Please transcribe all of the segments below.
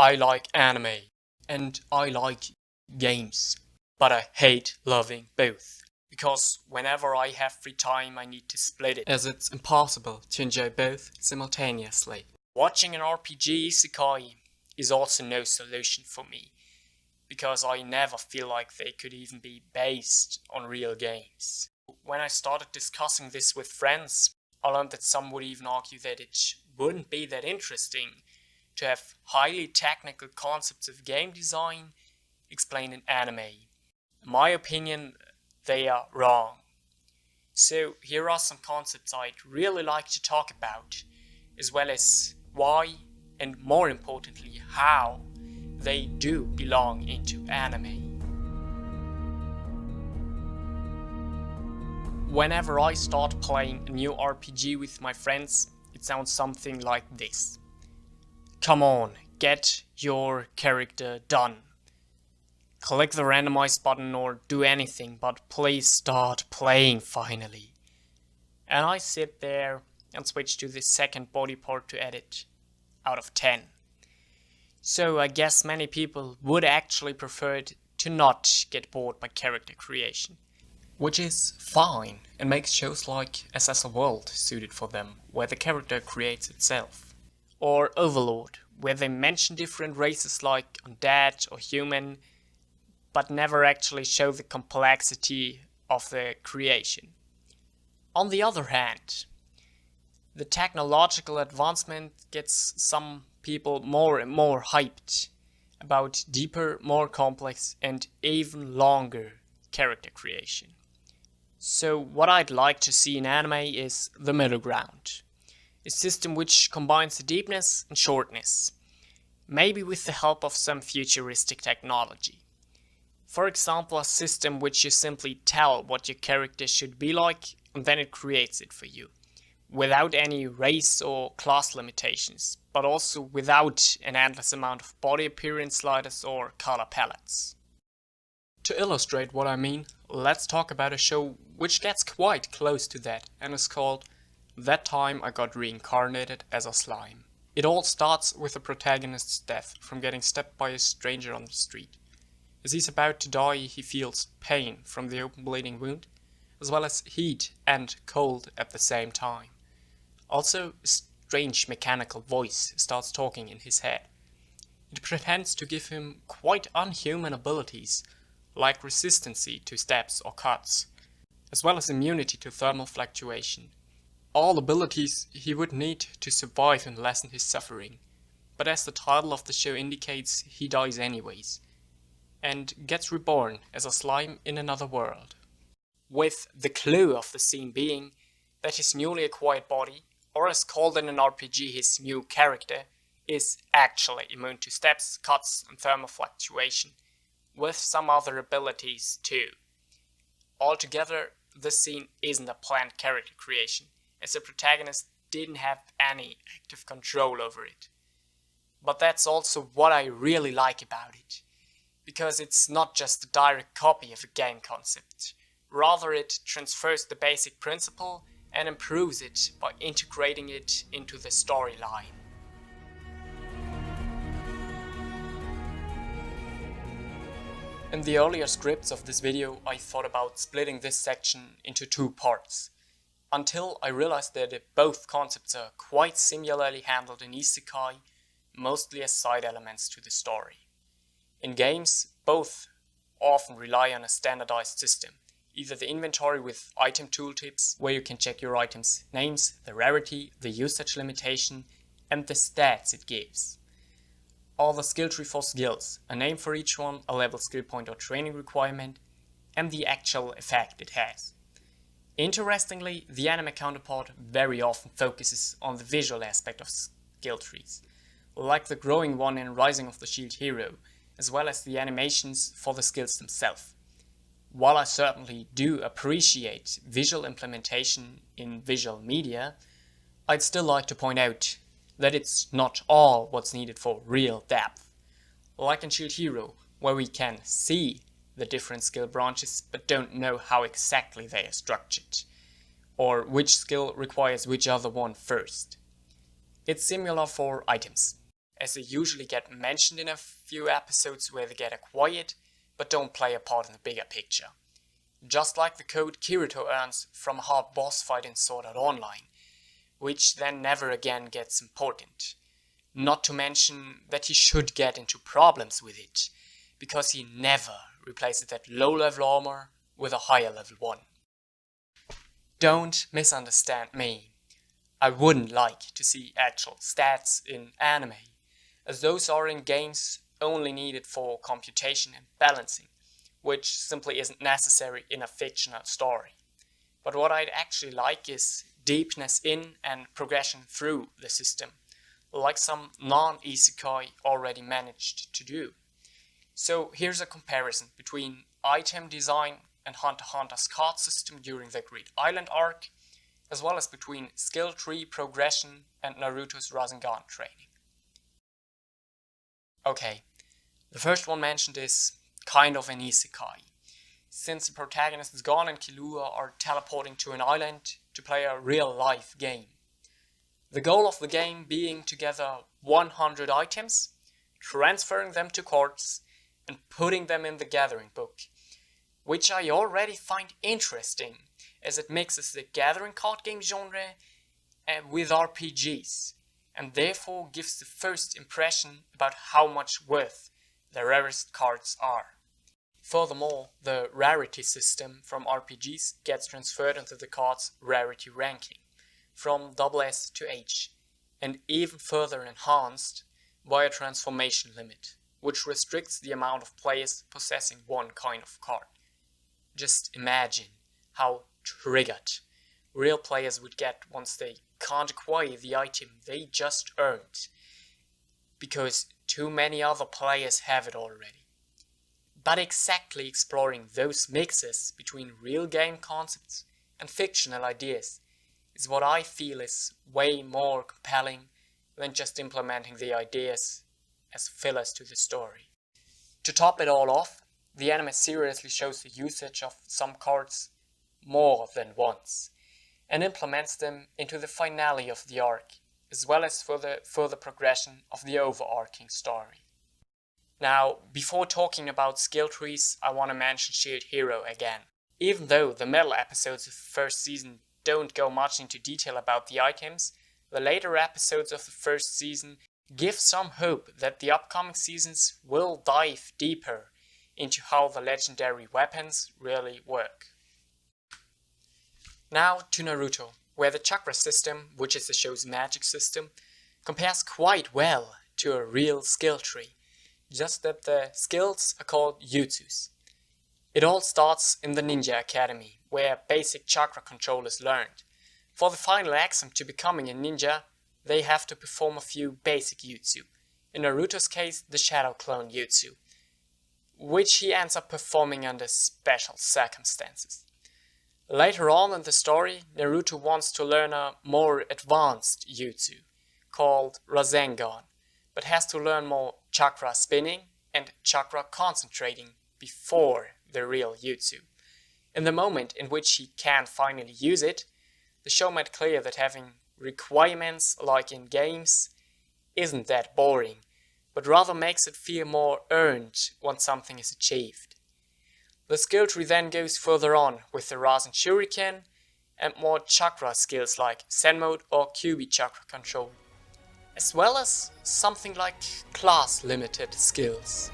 I like anime and I like games, but I hate loving both. Because whenever I have free time I need to split it, as it's impossible to enjoy both simultaneously. Watching an RPG Isekai is also no solution for me, because I never feel like they could even be based on real games. When I started discussing this with friends, I learned that some would even argue that it wouldn't be that interesting to have highly technical concepts of game design explained in anime. In my opinion, they are wrong. So here are some concepts I'd really like to talk about, as well as why, and more importantly how, they do belong into anime. Whenever I start playing a new RPG with my friends, it sounds something like this. Come on, get your character done. Click the randomize button or do anything, but please start playing finally. And I sit there and switch to the second body part to edit, out of 10. So I guess many people would actually prefer it to not get bored by character creation. Which is fine and makes shows like Accel World suited for them, where the character creates itself. Or Overlord, where they mention different races like undead or human, but never actually show the complexity of the creation. On the other hand, the technological advancement gets some people more and more hyped about deeper, more complex and even longer character creation. So what I'd like to see in anime is the middle ground. A system which combines the deepness and shortness, maybe with the help of some futuristic technology. For example, a system which you simply tell what your character should be like and then it creates it for you, without any race or class limitations, but also without an endless amount of body appearance sliders or color palettes. To illustrate what I mean, let's talk about a show which gets quite close to that and is called That Time I Got Reincarnated as a Slime. It all starts with the protagonist's death from getting stabbed by a stranger on the street. As he's about to die, he feels pain from the open bleeding wound, as well as heat and cold at the same time. Also, a strange mechanical voice starts talking in his head. It pretends to give him quite unhuman abilities, like resistancy to stabs or cuts, as well as immunity to thermal fluctuation. All abilities he would need to survive and lessen his suffering. But as the title of the show indicates, he dies anyways, and gets reborn as a slime in another world. With the clue of the scene being that his newly acquired body, or as called in an RPG his new character, is actually immune to stabs, cuts and thermal fluctuation, with some other abilities too. Altogether, this scene isn't a planned character creation, as the protagonist didn't have any active control over it. But that's also what I really like about it, because it's not just a direct copy of a game concept, rather it transfers the basic principle and improves it by integrating it into the storyline. In the earlier scripts of this video, I thought about splitting this section into two parts, until I realized that both concepts are quite similarly handled in Isekai, mostly as side elements to the story. In games, both often rely on a standardized system, either the inventory with item tooltips, where you can check your items' names, the rarity, the usage limitation, and the stats it gives. Or the skill tree for skills, a name for each one, a level, skill point or training requirement, and the actual effect it has. Interestingly, the anime counterpart very often focuses on the visual aspect of skill trees, like the growing one in Rising of the Shield Hero, as well as the animations for the skills themselves. While I certainly do appreciate visual implementation in visual media, I'd still like to point out that it's not all what's needed for real depth. Like in Shield Hero, where we can see the different skill branches but don't know how exactly they are structured, or which skill requires which other one first. It's similar for items. as they usually get mentioned in a few episodes where they get acquired, but don't play a part in the bigger picture. Just like the code Kirito earns from a hard boss fight in Sword Art Online, which then never again gets important. Not to mention that he should get into problems with it, because he never replaces that low level armor with a higher level one. Don't misunderstand me. I wouldn't like to see actual stats in anime, as those are in games only needed for computation and balancing, which simply isn't necessary in a fictional story. But what I'd actually like is deepness in and progression through the system, like some non-isekai already managed to do. So here's a comparison between item design and Hunter x Hunter's card system during the Great Island arc, as well as between Skilltree progression and Naruto's Rasengan training. Okay, the first one mentioned is kind of an isekai, since the protagonists Gon and Killua are teleporting to an island to play a real-life game. The goal of the game being to gather 100 items, transferring them to cards, and putting them in the gathering book, which I already find interesting, as it mixes the gathering card game genre with RPGs, and therefore gives the first impression about how much worth the rarest cards are. Furthermore, the rarity system from RPGs gets transferred into the card's rarity ranking, from SS to H, and even further enhanced by a transformation limit, which restricts the amount of players possessing one kind of card. Just imagine how triggered real players would get once they can't acquire the item they just earned, because too many other players have it already. But exactly exploring those mixes between real game concepts and fictional ideas is what I feel is way more compelling than just implementing the ideas as fillers to the story. To top it all off, the anime seriously shows the usage of some cards more than once, and implements them into the finale of the arc, as well as for the further progression of the overarching story. Now, before talking about skill trees, I want to mention Shield Hero again. Even though the middle episodes of the first season don't go much into detail about the items, the later episodes of the first season give some hope that the upcoming seasons will dive deeper into how the legendary weapons really work. Now to Naruto, where the chakra system, which is the show's magic system, compares quite well to a real skill tree, just that the skills are called jutsus. It all starts in the Ninja Academy, where basic chakra control is learned. For the final exam to becoming a ninja, they have to perform a few basic jutsu, in Naruto's case the Shadow Clone Jutsu, which he ends up performing under special circumstances. Later on in the story, Naruto wants to learn a more advanced jutsu, called Rasengan, but has to learn more chakra spinning and chakra concentrating before the real jutsu. In the moment in which he can finally use it, the show made clear that having requirements like in games isn't that boring, but rather makes it feel more earned once something is achieved. The skill tree then goes further on with the Rasen Shuriken and more chakra skills like Zen Mode or Kyuubi chakra control, as well as something like class limited skills.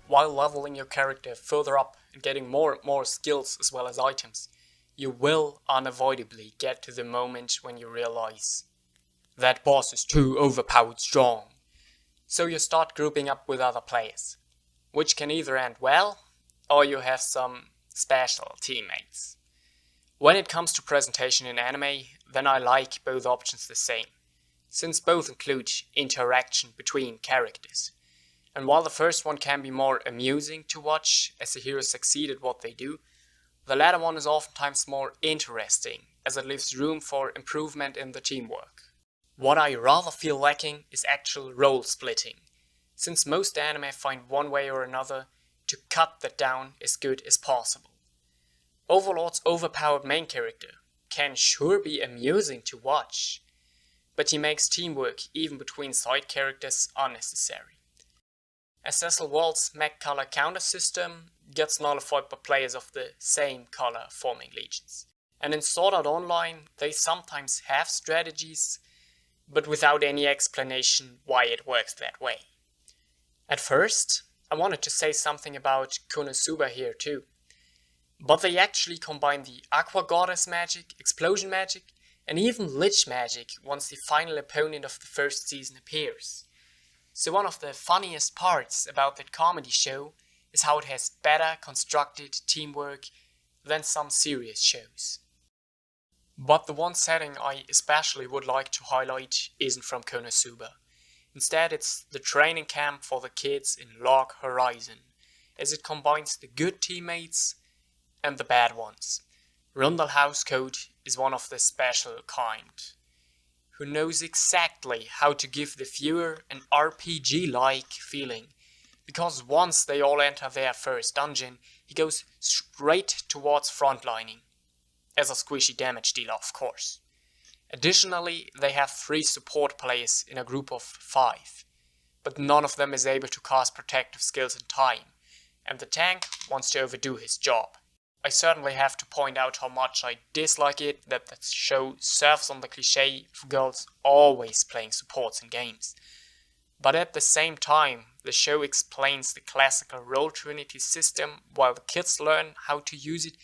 While leveling your character further up and getting more and more skills as well as items, you will unavoidably get to the moment when you realize that boss is too overpowered strong. So you start grouping up with other players, which can either end well, or you have some special teammates. When it comes to presentation in anime, then I like both options the same, since both include interaction between characters. And while the first one can be more amusing to watch as the heroes succeed at what they do, the latter one is oftentimes more interesting, as it leaves room for improvement in the teamwork. What I rather feel lacking is actual role splitting, since most anime find one way or another to cut that down as good as possible. Overlord's overpowered main character, can sure be amusing to watch, but he makes teamwork even between side characters unnecessary. Accel World's Mag color counter system gets nullified by players of the same color forming legions. And in Sword Art Online they sometimes have strategies, but without any explanation why it works that way. At first, I wanted to say something about KonoSuba here too, but they actually combine the Aqua Goddess magic, Explosion magic, and even Lich magic once the final opponent of the first season appears. So one of the funniest parts about that comedy show is how it has better constructed teamwork than some serious shows. But the one setting I especially would like to highlight isn't from KonoSuba. Instead, it's the training camp for the kids in Log Horizon, as it combines the good teammates and the bad ones. Rundlehouse Code is one of the special kind, who knows exactly how to give the viewer an RPG-like feeling, because once they all enter their first dungeon, he goes straight towards frontlining, as a squishy damage dealer of course. Additionally, they have 3 support players in a group of 5, but none of them is able to cast protective skills in time, and the tank wants to overdo his job. I certainly have to point out how much I dislike it that the show surfs on the cliché of girls always playing supports in games. But at the same time, the show explains the classical roll trinity system while the kids learn how to use it,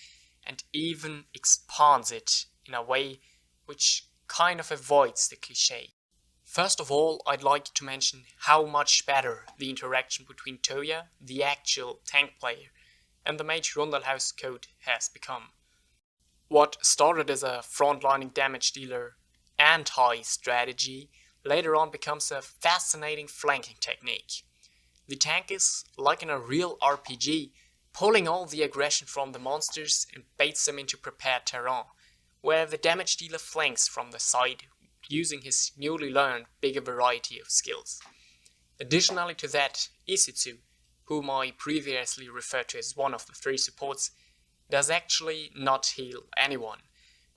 and even expands it in a way which kind of avoids the cliché. First of all, I'd like to mention how much better the interaction between Toya, the actual tank player, and the mage Rundlehouse Code has become. What started as a frontlining damage dealer anti-strategy later on becomes a fascinating flanking technique. The tank is, like in a real RPG, pulling all the aggression from the monsters and baits them into prepared terrain, where the damage dealer flanks from the side using his newly learned bigger variety of skills. Additionally to that, Isitsu, whom I previously referred to as one of the 3 supports, does actually not heal anyone,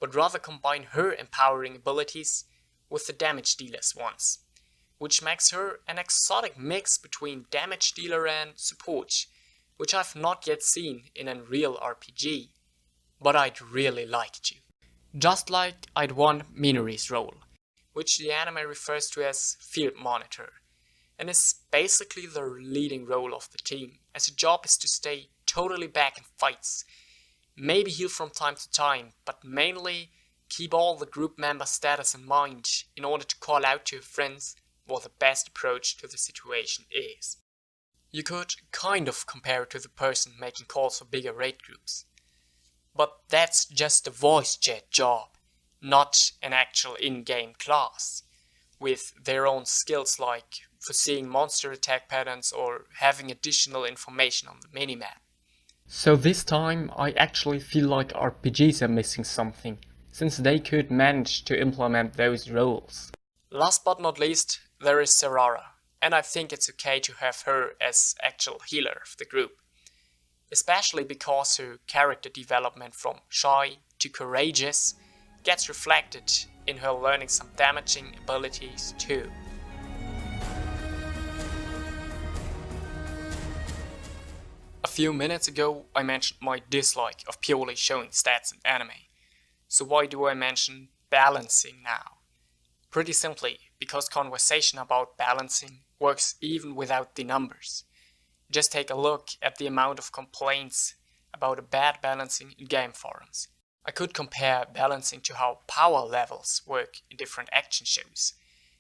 but rather combine her empowering abilities with the damage dealer's ones, which makes her an exotic mix between damage dealer and support, which I've not yet seen in a real RPG, but I'd really like to. Just like I'd want Minori's role, which the anime refers to as Field Monitor, and is basically the leading role of the team, as her job is to stay totally back in fights, maybe heal from time to time, but mainly keep all the group member status in mind in order to call out to her friends what the best approach to the situation is. You could kind of compare it to the person making calls for bigger raid groups. But that's just a voice chat job, not an actual in-game class, with their own skills like foreseeing monster attack patterns or having additional information on the minimap. So this time I actually feel like RPGs are missing something, since they could manage to implement those roles. Last but not least, there is Serara, and I think it's okay to have her as actual healer of the group. Especially because her character development from shy to courageous gets reflected in her learning some damaging abilities too. A few minutes ago I mentioned my dislike of purely showing stats in anime. So why do I mention balancing now? Pretty simply, because conversation about balancing works even without the numbers. Just take a look at the amount of complaints about a bad balancing in game forums. I could compare balancing to how power levels work in different action shows,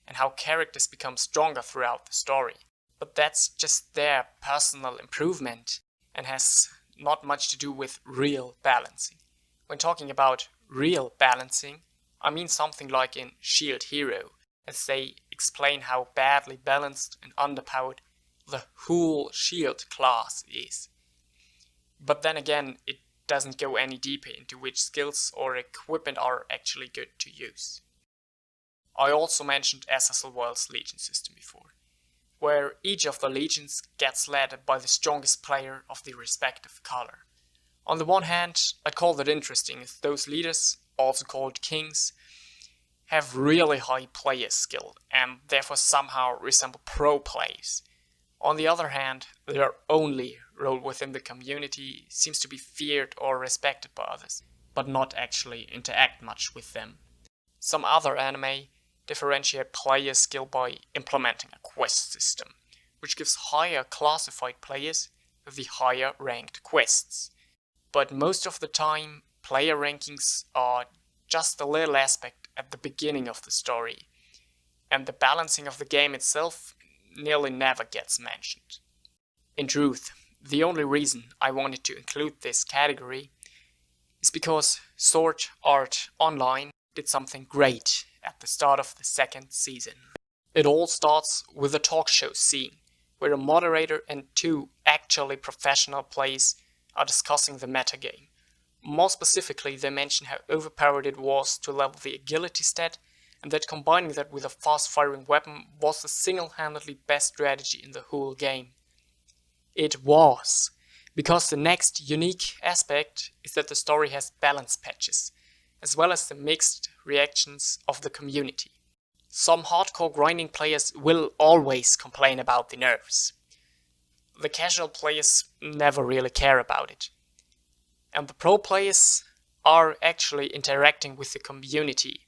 and how characters become stronger throughout the story. But that's just their personal improvement and has not much to do with real balancing. When talking about real balancing, I mean something like in Shield Hero, as they explain how badly balanced and underpowered the whole Shield class is. But then again, it doesn't go any deeper into which skills or equipment are actually good to use. I also mentioned Accel World's Legion system before, where each of the legions gets led by the strongest player of the respective color. On the one hand, I'd call that interesting, as those leaders also called kings, have really high player skill and therefore somehow resemble pro players. On the other hand, their only role within the community seems to be feared or respected by others, but not actually interact much with them. Some other anime differentiate player skill by implementing a quest system, which gives higher classified players the higher ranked quests. But most of the time, player rankings are just a little aspect at the beginning of the story, and the balancing of the game itself nearly never gets mentioned. In truth, the only reason I wanted to include this category is because Sword Art Online did something great at the start of the second season. It all starts with a talk show scene, where a moderator and two actually professional players are discussing the metagame. More specifically, they mention how overpowered it was to level the agility stat, and that combining that with a fast-firing weapon was the single-handedly best strategy in the whole game. It was, because the next unique aspect is that the story has balance patches, as well as the mixed reactions of the community. Some hardcore grinding players will always complain about the nerfs. The casual players never really care about it. And the pro players are actually interacting with the community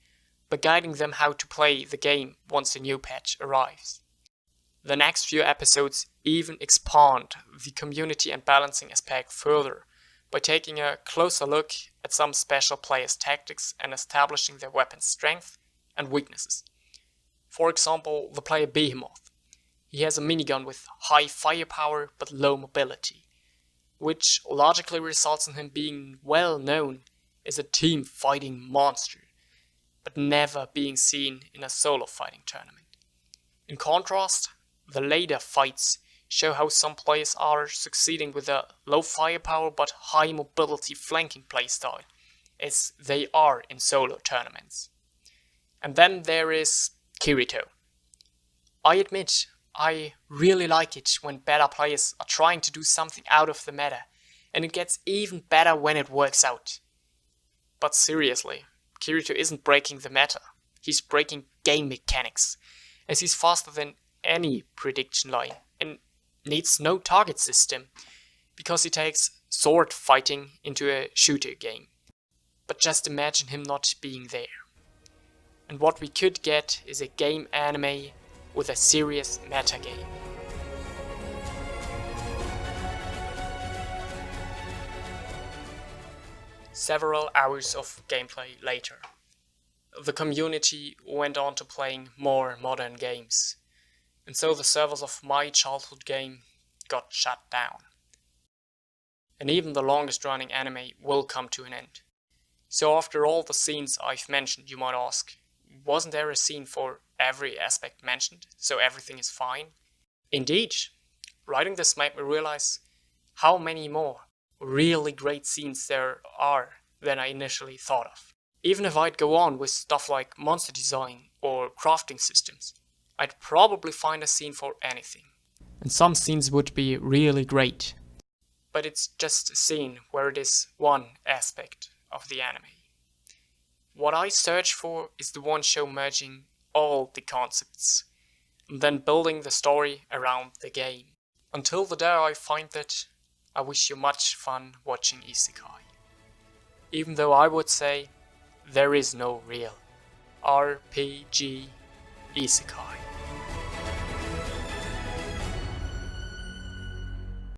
by guiding them how to play the game once a new patch arrives. The next few episodes even expand the community and balancing aspect further by taking a closer look at some special players' tactics and establishing their weapons' strength and weaknesses. For example, the player Behemoth. He has a minigun with high firepower but low mobility, which logically results in him being well known as a team fighting monster, but never being seen in a solo fighting tournament. In contrast, the later fights show how some players are succeeding with a low firepower but high mobility flanking playstyle, as they are in solo tournaments. And then there is Kirito. I admit, I really like it when better players are trying to do something out of the meta, and it gets even better when it works out. But seriously, Kirito isn't breaking the meta, he's breaking game mechanics, as he's faster than any prediction line and needs no target system, because he takes sword fighting into a shooter game. But just imagine him not being there. And what we could get is a game anime with a serious metagame. Several hours of gameplay later, the community went on to playing more modern games, and so the servers of my childhood game got shut down. And even the longest running anime will come to an end. So after all the scenes I've mentioned, you might ask, wasn't there a scene for every aspect mentioned, so everything is fine? Indeed, writing this made me realize how many more really great scenes there are than I initially thought of. Even if I'd go on with stuff like monster design or crafting systems, I'd probably find a scene for anything. And some scenes would be really great. But it's just a scene where it is one aspect of the anime. What I search for is the one show merging all the concepts, and then building the story around the game. Until the day I find that, I wish you much fun watching Isekai. Even though I would say, there is no real RPG Isekai.